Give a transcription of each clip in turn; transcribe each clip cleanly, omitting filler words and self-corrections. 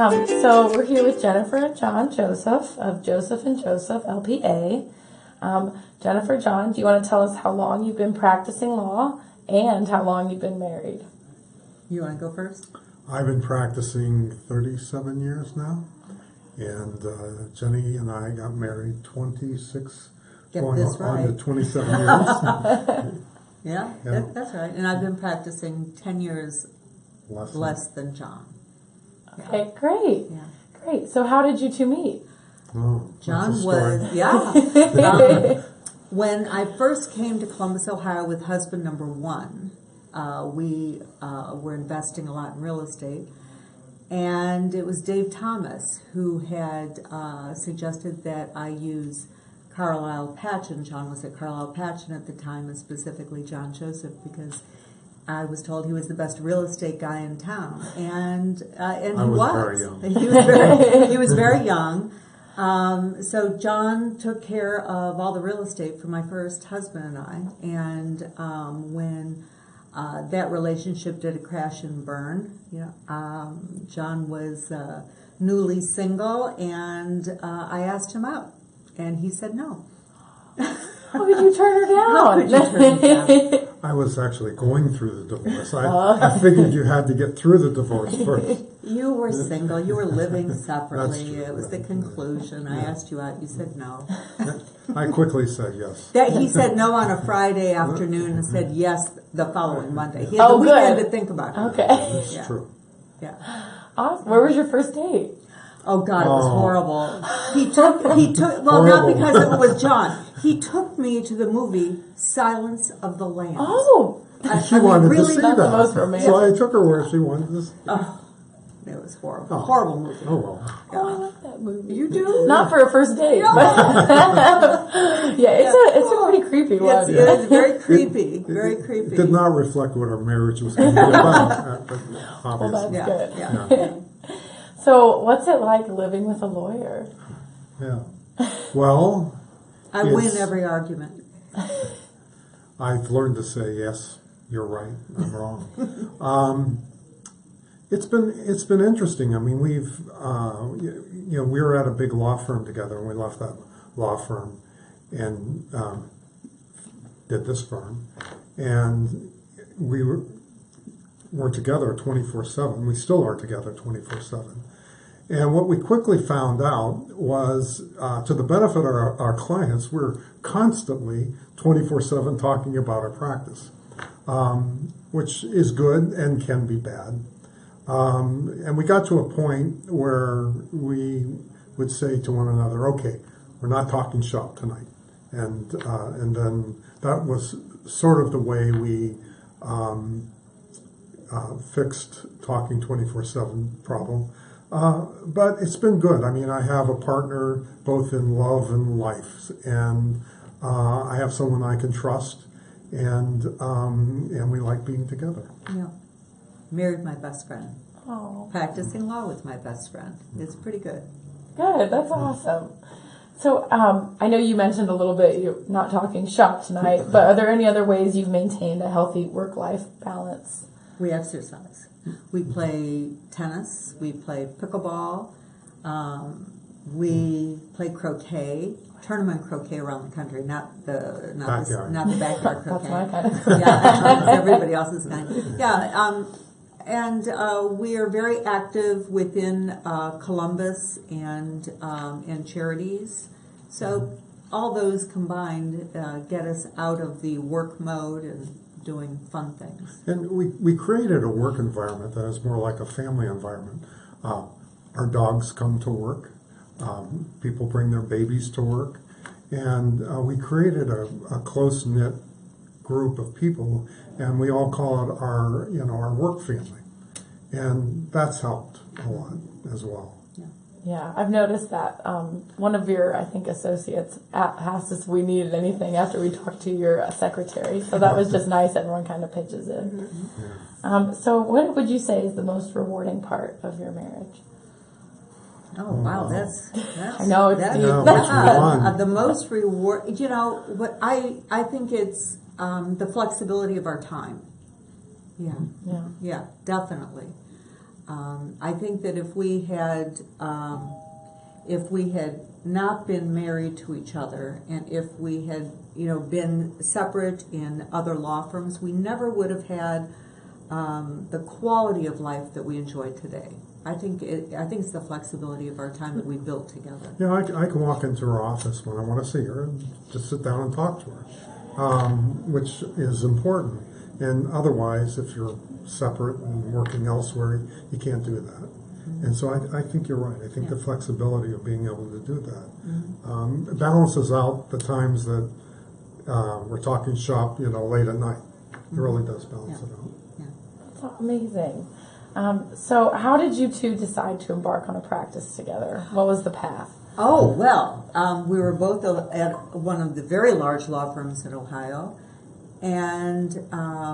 So we're here with Jennifer and John Joseph of Joseph and Joseph LPA. Jennifer, John, do you want to tell us how long you've been practicing law and how long you've been married? You want to go first? I've been practicing 37 years now, and Jenny and I got married 26, Get going this on right. to 27 years. Yeah, Yeah. that's right. And I've been practicing 10 years less than John. Okay, great. Yeah. Great. So how did you two meet? Oh, John that's a story. was, when I first came to Columbus, Ohio with husband number one, we were investing a lot in real estate. And it was Dave Thomas who had suggested that I use Carlisle Patchen. John was at Carlisle Patchen at the time, and specifically John Joseph, because I was told he was the best real estate guy in town, and he was. Very young. He was very young. So John took care of all the real estate for my first husband and I, and when that relationship did a crash and burn, John was newly single, and I asked him out, and he said no. How could you turn her down? How could you turn me down? I was actually going through the divorce. I figured you had to get through the divorce first. You were single. You were living separately. That's true. It was the conclusion. I asked you out. You said no. I quickly said yes. That he said no on a Friday afternoon and said yes the following Monday. He had the Oh, weekend good. to think about it. Okay. That's Yeah. true. Yeah. Awesome. Where was your first date? Oh God, it was Oh. horrible. He took. Well, not Horrible. because it was John. He took me to the movie Silence of the Lambs. Oh, She wanted to really see not that. the most romantic. So I took her where she wanted to see. It was horrible. Oh. Horrible movie. Oh, well. I like that movie. You do? Not for a first date, but yeah, it's a pretty creepy one. It's very creepy. Very creepy. It did not reflect what our marriage was going to be about. But Well, that's obviously. good. Yeah. So, what's it like living with a lawyer? Yeah. Well, I win It's- every argument. I've learned to say yes. You're right. I'm wrong. It's been interesting. I mean, we were at a big law firm together, and we left that law firm and did this firm, and we were together 24/7. We still are together 24/7. And what we quickly found out was, to the benefit of our clients, we're constantly 24/7 talking about our practice, which is good and can be bad. And we got to a point where we would say to one another, "Okay, we're not talking shop tonight," and then that was sort of the way we fixed talking 24/7 problem. But it's been good. I mean, I have a partner both in love and life, and I have someone I can trust, and we like being together. Yeah. Married my best friend. Oh, Practicing law with my best friend. It's pretty good. good. That's awesome. So, I know you mentioned a little bit you're not talking shop tonight, but are there any other ways you've maintained a healthy work-life balance? We exercise. We play tennis. We play pickleball. We play croquet, tournament croquet around the country, not the Backyard. backyard croquet. That's my kind of croquet. Yeah, everybody else's kind. Yeah, and we are very active within Columbus and charities. So all those combined get us out of the work mode and doing fun things. And we created a work environment that is more like a family environment. Our dogs come to work. People bring their babies to work. And we created a close-knit group of people, and we all call it our work family. And that's helped a lot as well. Yeah, I've noticed that one of your, I think, associates asked us if we needed anything after we talked to your secretary. So that was just nice. Everyone kind of pitches in. Mm-hmm. So what would you say is the most rewarding part of your marriage? Oh wow, that's I know, it's that's, deep. Yeah, which one? the most reward. You know what I think it's the flexibility of our time. Yeah, Yeah. yeah, definitely. I think that if we had not been married to each other, and if we had, been separate in other law firms, we never would have had the quality of life that we enjoy today. I think it's the flexibility of our time that we built together. Yeah, I can walk into her office when I want to see her and just sit down and talk to her, which is important. And otherwise, if you're separate and working elsewhere, you can't do that. Mm-hmm. And so I think you're right. I think the flexibility of being able to do that balances out the times that we're talking shop, late at night. It really does balance it out. That's amazing. So how did you two decide to embark on a practice together? What was the path? Oh, well, we were both at one of the very large law firms in Ohio, and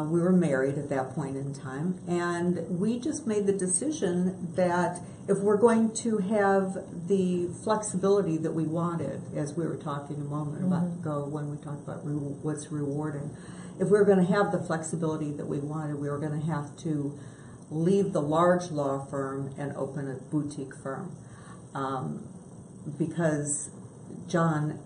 we were married at that point in time, and we just made the decision that if we're going to have the flexibility that we wanted, as we were talking a moment ago when we talked about what's rewarding, if we were going to have the flexibility that we wanted, we were going to have to leave the large law firm and open a boutique firm, because John,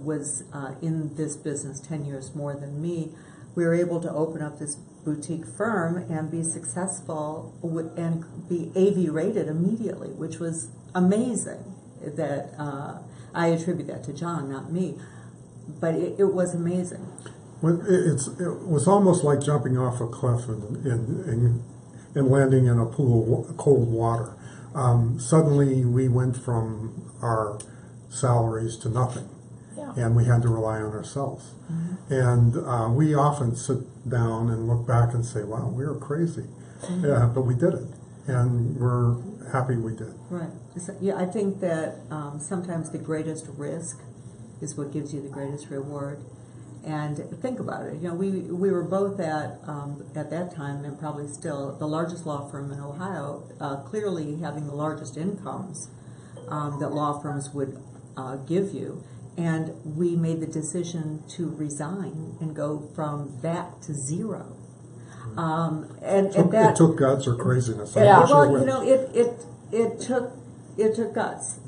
was in this business 10 years more than me. We were able to open up this boutique firm and be successful and be AV rated immediately, which was amazing. That I attribute that to John, not me, but it was amazing. Well, it was almost like jumping off a cliff and landing in a pool of cold water. Suddenly we went from our salaries to nothing, and we had to rely on ourselves. And we often sit down and look back and say, wow, we were crazy. But we did it, and we're happy we did. Right. Yeah, I think that sometimes the greatest risk is what gives you the greatest reward. And think about it. We were both at that time, and probably still, the largest law firm in Ohio, clearly having the largest incomes that law firms would give you. And we made the decision to resign and go from that to zero. It took guts or craziness. Well, it took guts.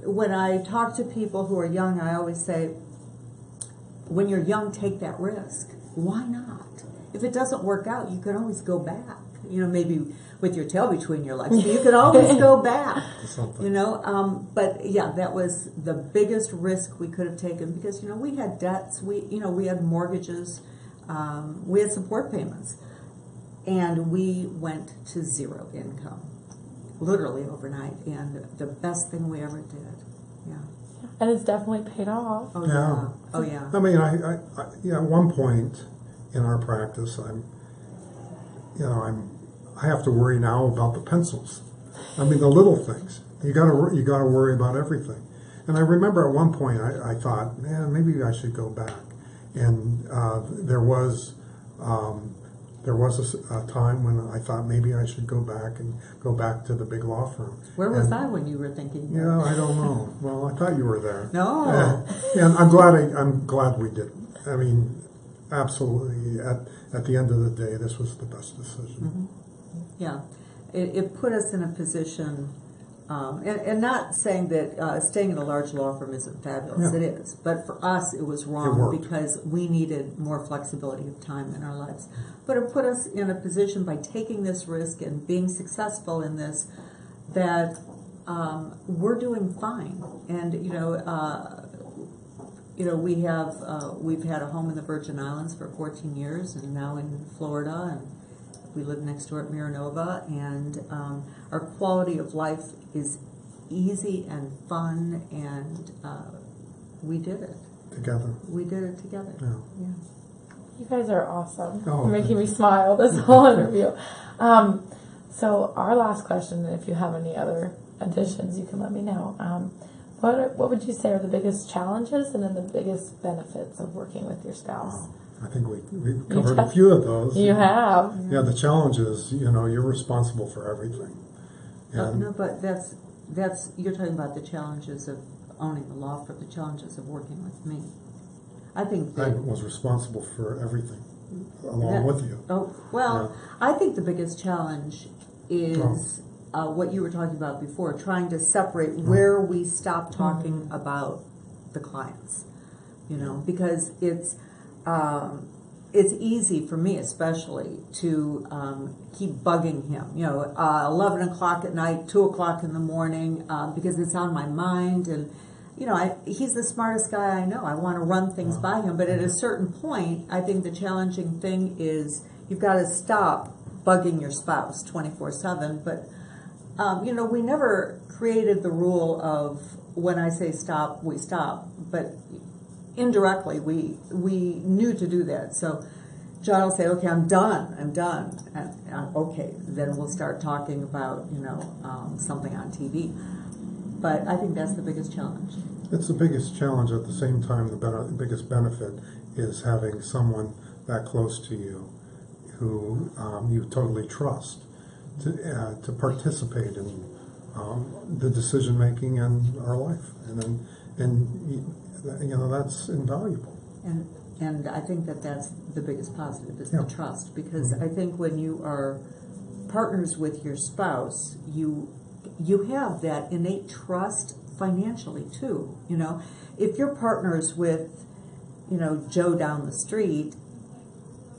When I talk to people who are young, I always say, when you're young, take that risk. Why not? If it doesn't work out, you can always go back. Maybe with your tail between your legs, but you can always go back. But yeah, that was the biggest risk we could have taken because we had debts, we had mortgages, we had support payments, and we went to zero income, literally overnight. And the best thing we ever did. Yeah. And it's definitely paid off. Oh yeah. Oh yeah. I mean, I at one point in our practice, I have to worry now about the pencils. I mean, the little things. You gotta worry about everything. And I remember at one point I thought, man, maybe I should go back. And there was a time when I thought maybe I should go back to the big law firm. Where was I when you were thinking that? Yeah, I don't know. Well, I thought you were there. No. And I'm glad we didn't. I mean, absolutely. At the end of the day, this was the best decision. Mm-hmm. Yeah, it put us in a position, and not saying that staying in a large law firm isn't fabulous. Yeah. It is, but for us, it was wrong because we needed more flexibility of time in our lives. But it put us in a position by taking this risk and being successful in this that we're doing fine. And we've had a home in the Virgin Islands for 14 years, and now in Florida, and we live next door at Miranova, and our quality of life is easy and fun, and we did it together. We did it together. Yeah. You guys are awesome. Oh, You're making me smile this whole interview. So our last question, and if you have any other additions, you can let me know. What would you say are the biggest challenges and then the biggest benefits of working with your spouse? I think we covered a few of those. You have. Yeah, the challenge is, you're responsible for everything. And No, but that's you're talking about the challenges of owning the law firm, the challenges of working with me. I think I that was responsible for everything along with you. Oh, well, Yeah. I think the biggest challenge is what you were talking about before, trying to separate where we stop talking about the clients, you know, because it's easy for me especially to keep bugging him, you know, 11 o'clock at night, 2 o'clock in the morning, because it's on my mind. And, you know, he's the smartest guy I know. I want to run things by him. But at a certain point, I think the challenging thing is you've got to stop bugging your spouse 24/7. But, you know, we never created the rule of when I say stop, we stop. But indirectly, we knew to do that. So John will say, okay, I'm done. And, okay, then we'll start talking about, you know, something on TV. But I think that's the biggest challenge. It's the biggest challenge. At the same time, the biggest benefit is having someone that close to you who you totally trust to participate in the decision making in our life, and you know, that's invaluable. And I think that's the biggest positive is Yeah. the trust, because I think when you are partners with your spouse, you have that innate trust financially too. You know, if you're partners with, you know, Joe down the street,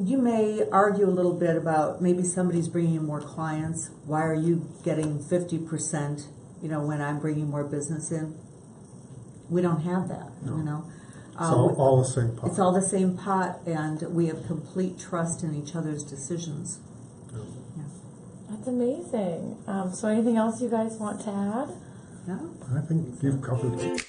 you may argue a little bit about maybe somebody's bringing in more clients. Why are you getting 50%, you know, when I'm bringing more business in? We don't have that, No. you know. It's all the same pot. It's all the same pot, and we have complete trust in each other's decisions. Yeah. That's amazing. So anything else you guys want to add? No? I think you've covered it.